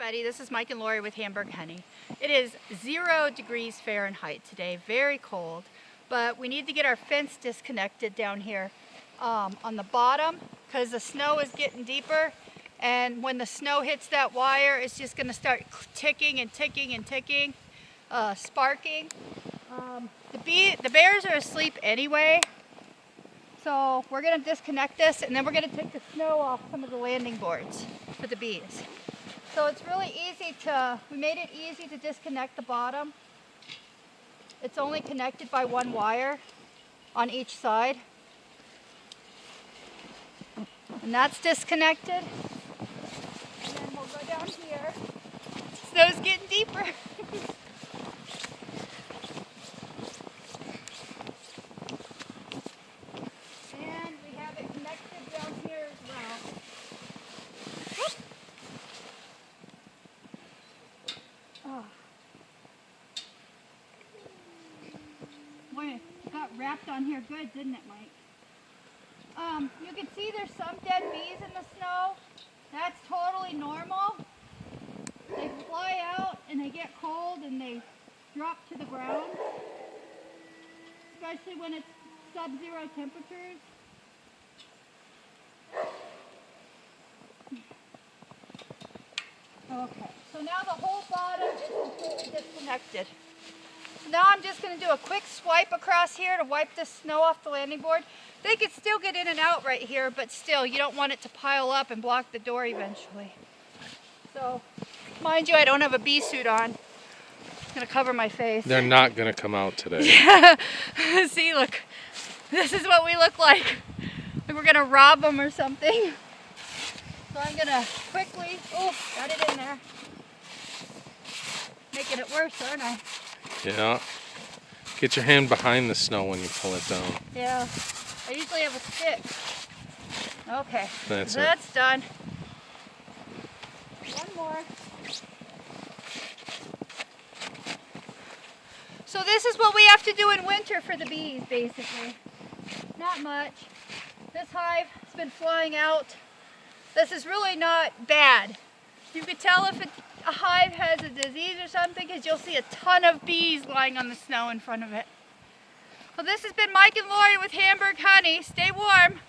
everybody, this is Mike and Lori with Hamburg Honey. It is 0 degrees Fahrenheit today, very cold, but we need to get our fence disconnected down here on the bottom because the snow is getting deeper, and when the snow hits that wire, it's just going to start ticking and ticking and ticking, sparking. The bears are asleep anyway, so we're going to disconnect this, and then we're going to take the snow off some of the landing boards for the bees. So it's really easy we made it easy to disconnect the bottom. It's only connected by one wire on each side. And that's disconnected. And then we'll go down here. Snow's getting deeper. And we have it connected down here as well. Oh. Boy, it got wrapped on here good, didn't it, Mike? You can see there's some dead bees in the snow. That's totally normal. They fly out and they get cold and they drop to the ground, especially when it's sub-zero temperatures. Okay, so now the whole bottom is completely disconnected. So now I'm just going to do a quick swipe across here to wipe the snow off the landing board. They could still get in and out right here, but still, you don't want it to pile up and block the door eventually. So, mind you, I don't have a bee suit on. I'm going to cover my face. They're not going to come out today. Yeah. See, look. This is what we look like. Like we're going to rob them or something. So I'm going to quickly, got it in there. Making it worse, aren't I? Yeah. Get your hand behind the snow when you pull it down. Yeah. I usually have a stick. Okay. That's done. One more. So this is what we have to do in winter for the bees, basically. Not much. This hive has been flying out. This is really not bad. You could tell if a hive has a disease or something because you'll see a ton of bees lying on the snow in front of it. Well, this has been Mike and Lori with Hamburg Honey. Stay warm.